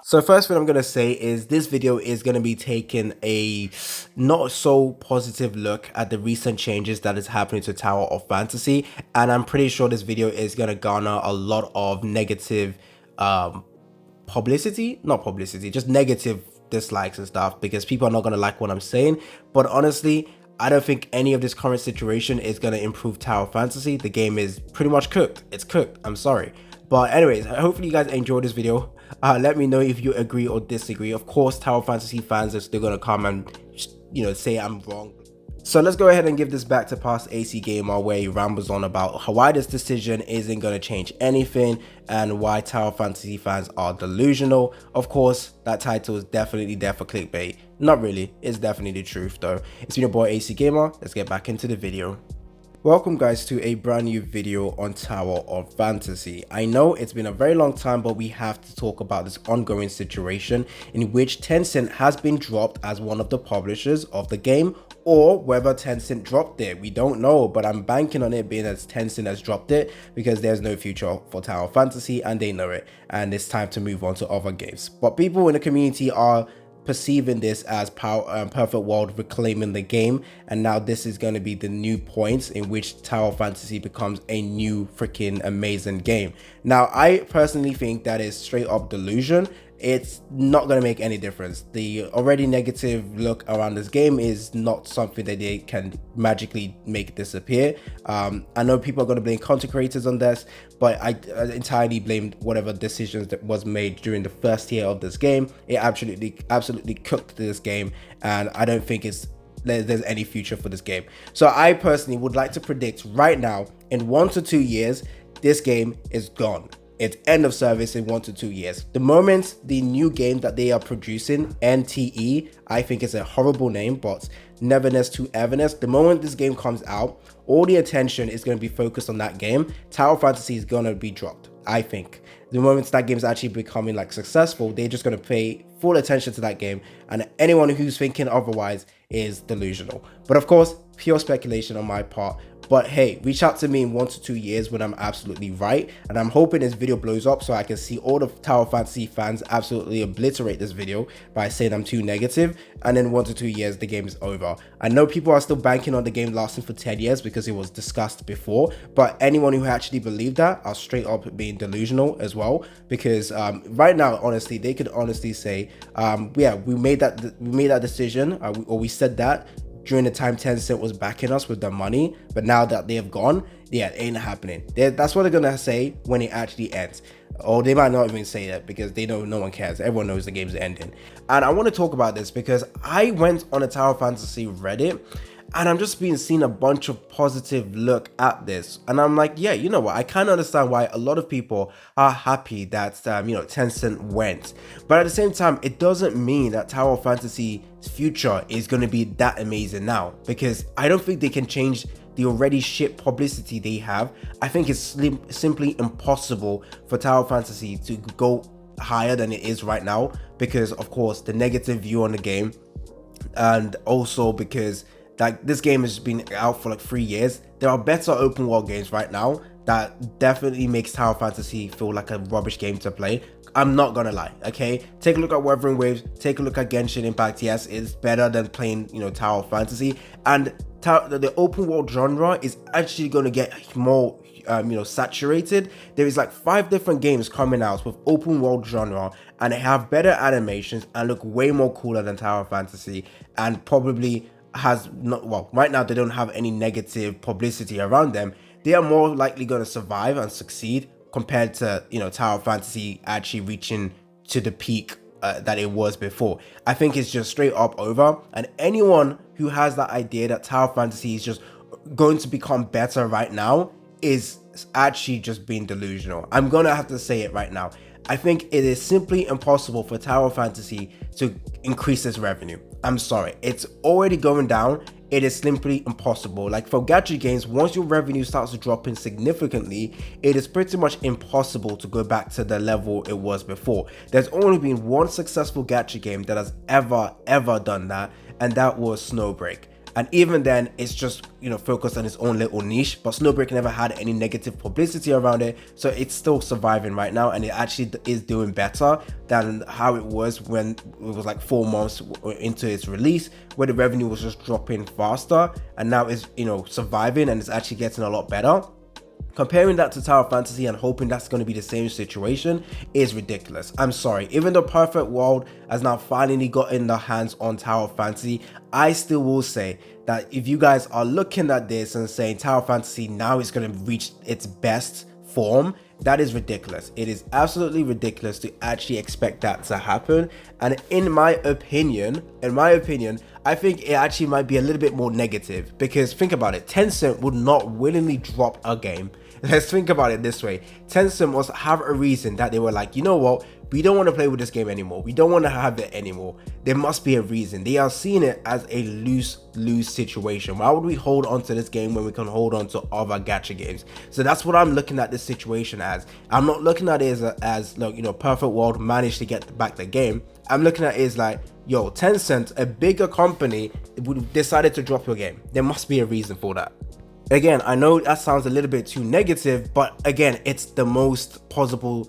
So first thing I'm going to say is this video is going to be taking a not so positive look at the recent changes that is happening to Tower of Fantasy, and I'm pretty sure this video is going to garner a lot of negative publicity, not publicity, just negative dislikes and stuff, because people are not going to like what I'm saying. But honestly, I don't think any of this current situation is going to improve Tower Fantasy. The game is pretty much cooked. It's cooked. I'm sorry. But anyways, hopefully you guys enjoyed this video. Let me know if you agree or disagree. Of course, Tower Fantasy fans are still going to come and, say I'm wrong. So let's go ahead and give this back to past AC Gamer, where he rambles on about why this decision isn't going to change anything and why Tower Fantasy fans are delusional. Of course, that title is definitely there for clickbait. Not really, it's definitely the truth though. It's been your boy AC Gamer. Let's get back into the video. Welcome guys to a brand new video on Tower of Fantasy. I know it's been a very long time, but we have to talk about this ongoing situation in which Tencent has been dropped as one of the publishers of the game, or whether Tencent dropped it. We don't know, but I'm banking on it being as Tencent has dropped it because there's no future for Tower of Fantasy and they know it, and it's time to move on to other games. But people in the community are perceiving this as Perfect World reclaiming the game, and now this is going to be the new point in which Tower Fantasy becomes a new freaking amazing game. Now I personally think that is straight up delusion. It's not going to make any difference. The already negative look around this game is not something that they can magically make disappear. I know people are going to blame content creators on this, but I entirely blamed whatever decisions that was made during the first year of this game. It absolutely cooked this game, and I don't think there's any future for this game. So I personally would like to predict right now, in 1 to 2 years, this game is gone. It's end of service in 1 to 2 years. The moment the new game that they are producing, NTE, I think it's a horrible name, but Neverness to Everness, the moment this game comes out, all the attention is going to be focused on that game. Tower Fantasy is going to be dropped, I think. The moment that game's actually becoming like successful, they're just going to pay full attention to that game, and anyone who's thinking otherwise is delusional. But of course, pure speculation on my part. But hey, reach out to me in 1 to 2 years when I'm absolutely right, and I'm hoping this video blows up so I can see all the Tower Fantasy fans absolutely obliterate this video by saying I'm too negative, and in 1 to 2 years the game is over. I know people are still banking on the game lasting for 10 years because it was discussed before, but anyone who actually believed that are straight up being delusional as well, because right now, honestly, they could honestly say, yeah, we made that decision, or we said that during the time Tencent was backing us with the money, but now that they have gone, yeah, it ain't happening. That's what they're gonna say when it actually ends. Or they might not even say that because they know no one cares. Everyone knows the game's ending. And I want to talk about this because I went on a Tower Fantasy Reddit, and I'm just being seeing a bunch of positive look at this, and I'm like, yeah, you know what, I kind of understand why a lot of people are happy that Tencent went, but at the same time, it doesn't mean that Tower Fantasy's future is going to be that amazing now, because I don't think they can change the already shit publicity they have. I think it's simply impossible for Tower Fantasy to go higher than it is right now, because of course the negative view on the game, and also because like this game has been out for like 3 years. There are better open world games right now that definitely makes Tower Fantasy feel like a rubbish game to play. I'm not gonna lie, okay? Take a look at Wuthering Waves, take a look at Genshin Impact. Yes, it's better than playing, Tower Fantasy, and the open world genre is actually gonna get more saturated. There is like 5 different games coming out with open world genre, and they have better animations and look way more cooler than Tower Fantasy, and probably has not, well, right now they don't have any negative publicity around them. They are more likely going to survive and succeed compared to Tower Fantasy actually reaching to the peak that it was before. I think it's just straight up over, and anyone who has that idea that Tower Fantasy is just going to become better right now is actually just being delusional. I'm gonna have to say it right now. I think it is simply impossible for Tower Fantasy to increase its revenue. I'm sorry, it's already going down. It is simply impossible. Like for gacha games, once your revenue starts dropping significantly, it is pretty much impossible to go back to the level it was before. There's only been one successful gacha game that has ever done that, and that was Snowbreak. And even then, it's just, focused on its own little niche. But Snowbreak never had any negative publicity around it, so it's still surviving right now, and it actually is doing better than how it was when it was like 4 months into its release, where the revenue was just dropping faster, and now it's, surviving, and it's actually getting a lot better. Comparing that to Tower Fantasy and hoping that's going to be the same situation is ridiculous. I'm sorry. Even though Perfect World has now finally gotten their hands on Tower Fantasy, I still will say that if you guys are looking at this and saying Tower Fantasy now is going to reach its best form, that is ridiculous. It is absolutely ridiculous to actually expect that to happen. And in my opinion, I think it actually might be a little bit more negative, because think about it, Tencent would not willingly drop a game. Let's think about it this way. Tencent must have a reason that they were like, you know what, we don't want to play with this game anymore. We don't want to have it anymore. There must be a reason. They are seeing it as a lose situation. Why would we hold on to this game when we can hold on to other gacha games? So that's what I'm looking at this situation as. I'm not looking at it as like, Perfect World managed to get back the game. I'm looking at it as like, yo, Tencent, a bigger company, decided to drop your game. There must be a reason for that. Again, I know that sounds a little bit too negative, but again, it's the most plausible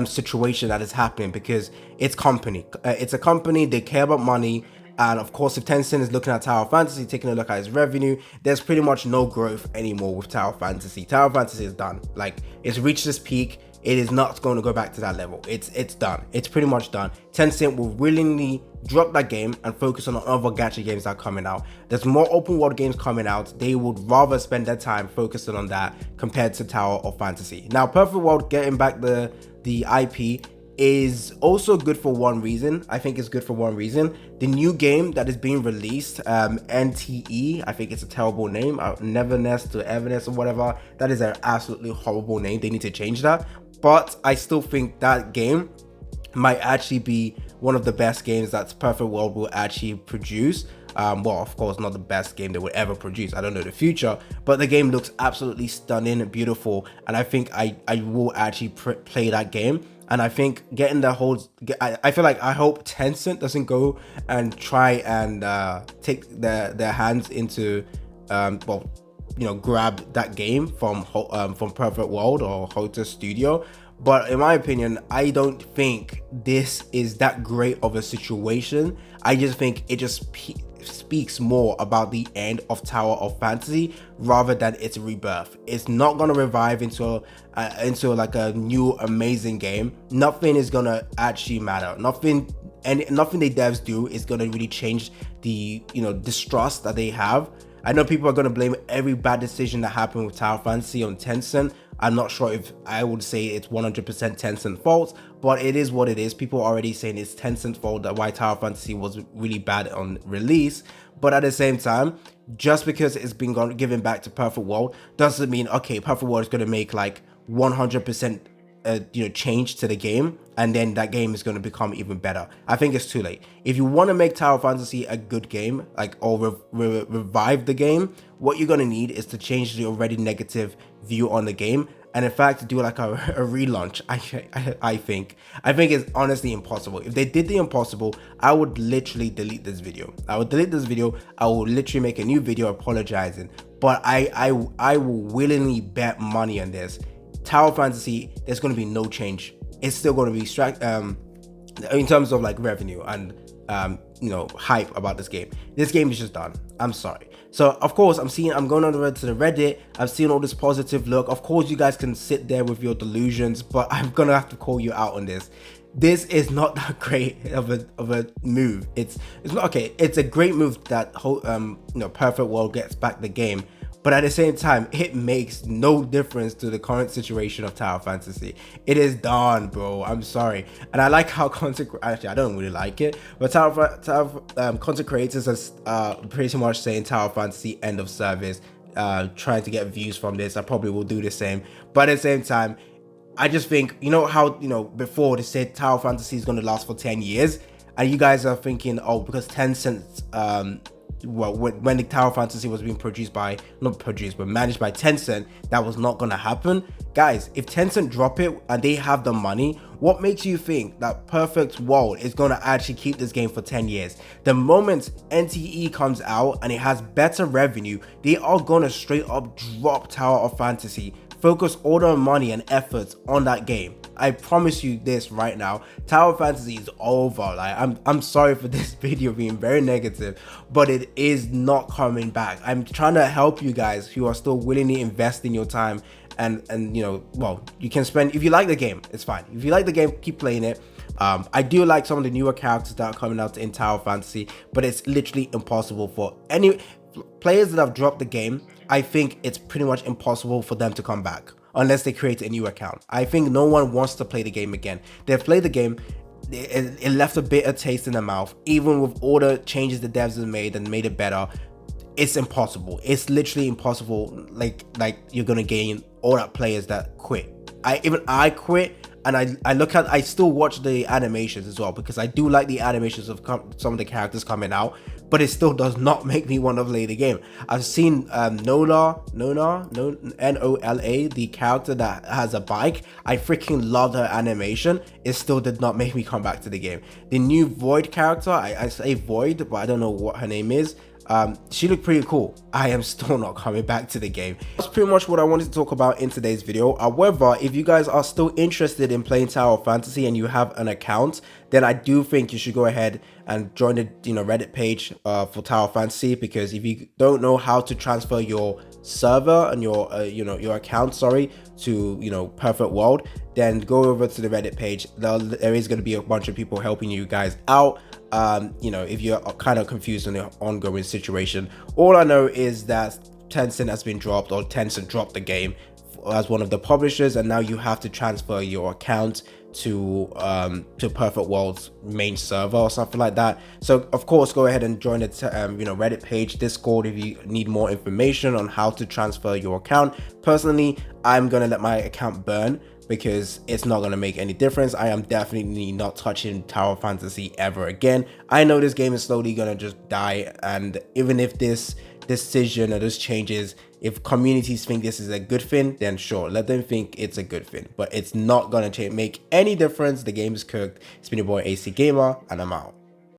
situation that is happening, because it's a company, they care about money. And of course, if Tencent is looking at Tower Fantasy, taking a look at its revenue, there's pretty much no growth anymore with Tower Fantasy. Tower Fantasy is done. Like, it's reached this peak. It is not going to go back to that level. It's done. It's pretty much done. Tencent will willingly drop that game and focus on other gacha games that are coming out. There's more open world games coming out. They would rather spend their time focusing on that compared to Tower of Fantasy. Now, Perfect World getting back the IP is also good for one reason. I think it's good for one reason. The new game that is being released, NTE, I think it's a terrible name, Neverness to Everness or whatever. That is an absolutely horrible name. They need to change that. But I still think that game might actually be one of the best games that Perfect World will actually produce. Well, of course, not the best game they would ever produce. I don't know the future, but the game looks absolutely stunning and beautiful. And I think I will actually play that game. And I think getting the whole, I feel like, I hope Tencent doesn't go and try and take their hands into, grab that game from Perfect World or Hotel Studio. But in my opinion, I don't think this is that great of a situation. I just think it just speaks more about the end of Tower of Fantasy rather than its rebirth. It's not gonna revive into like a new amazing game. Nothing is gonna actually matter. Nothing the devs do is gonna really change the distrust that they have. I know people are gonna blame every bad decision that happened with Tower Fantasy on Tencent. I'm not sure if I would say it's 100% Tencent fault, but it is what it is. People are already saying it's Tencent fault that why Tower Fantasy was really bad on release. But at the same time, just because it's been given back to Perfect World doesn't mean, okay, Perfect World is going to make like 100% change to the game, and then that game is going to become even better. I think it's too late. If you want to make Tower Fantasy a good game, or revive the game, what you're going to need is to change the already negative view on the game, and in fact do like a relaunch. I think it's honestly impossible. If they did the impossible, I would literally delete this video. I will literally make a new video apologizing. But I will willingly bet money on this. Tower Fantasy, there's going to be no change. It's still going to be in terms of like revenue and hype about this game. This game is just done. I'm sorry. So of course I'm going on to the Reddit. I've seen all this positive look. Of course you guys can sit there with your delusions, but I'm gonna have to call you out on this. This is not that great of a move. It's not okay. It's a great move that Perfect World gets back the game. But at the same time, it makes no difference to the current situation of Tower Fantasy. It is done, bro. I'm sorry. And I like how actually, I don't really like it, but content creators are pretty much saying Tower Fantasy end of service, trying to get views from this. I probably will do the same. But at the same time, I just think, how, before they said Tower Fantasy is going to last for 10 years, and you guys are thinking, oh, because Tencent's well, when the Tower Fantasy was being produced by, not produced, but managed by Tencent, that was not gonna happen. Guys, if Tencent drop it and they have the money, what makes you think that Perfect World is gonna actually keep this game for 10 years? The moment NTE comes out and it has better revenue, they are gonna straight up drop Tower of Fantasy, focus all their money and efforts on that game. I promise you this right now, Tower Fantasy is over. Like, I'm sorry for this video being very negative, but it is not coming back. I'm trying to help you guys who are still willingly investing your time and you know, well, you can spend, if you like the game, it's fine. If you like the game, keep playing it. I do like some of the newer characters that are coming out in Tower Fantasy, but it's literally impossible for any players that have dropped the game. I think it's pretty much impossible for them to come back unless they create a new account. I think no one wants to play the game again. They've played the game, it left a bitter taste in their mouth. Even with all the changes the devs have made and made it better, it's impossible. It's literally impossible. Like you're gonna gain all that players that quit. I quit, and I still watch the animations as well, because I do like the animations of some of the characters coming out, but it still does not make me want to play the game. I've seen Nola, Nola, the character that has a bike. I freaking loved her animation. It still did not make me come back to the game. The new Void character, I say Void, but I don't know what her name is. She looked pretty cool. I am still not coming back to the game. That's pretty much what I wanted to talk about in today's video. However, if you guys are still interested in playing Tower of Fantasy and you have an account, then I do think you should go ahead and join the Reddit page for Tower of Fantasy, because if you don't know how to transfer your server and your your account, sorry, to Perfect World, then go over to the Reddit page. There is going to be a bunch of people helping you guys out. If you're kind of confused on the ongoing situation. All I know is that Tencent has been dropped, or Tencent dropped the game as one of the publishers, and now you have to transfer your account to Perfect World's main server or something like that. So of course, go ahead and join the Reddit page, Discord, if you need more information on how to transfer your account. Personally, I'm gonna let my account burn, because it's not going to make any difference. I am definitely not touching Tower Fantasy ever again. I know this game is slowly going to just die, and even if this decision or this changes, if communities think this is a good thing, then sure, let them think it's a good thing, but it's not going to make any difference. The game is cooked. It's been your boy AC Gamer, and I'm out.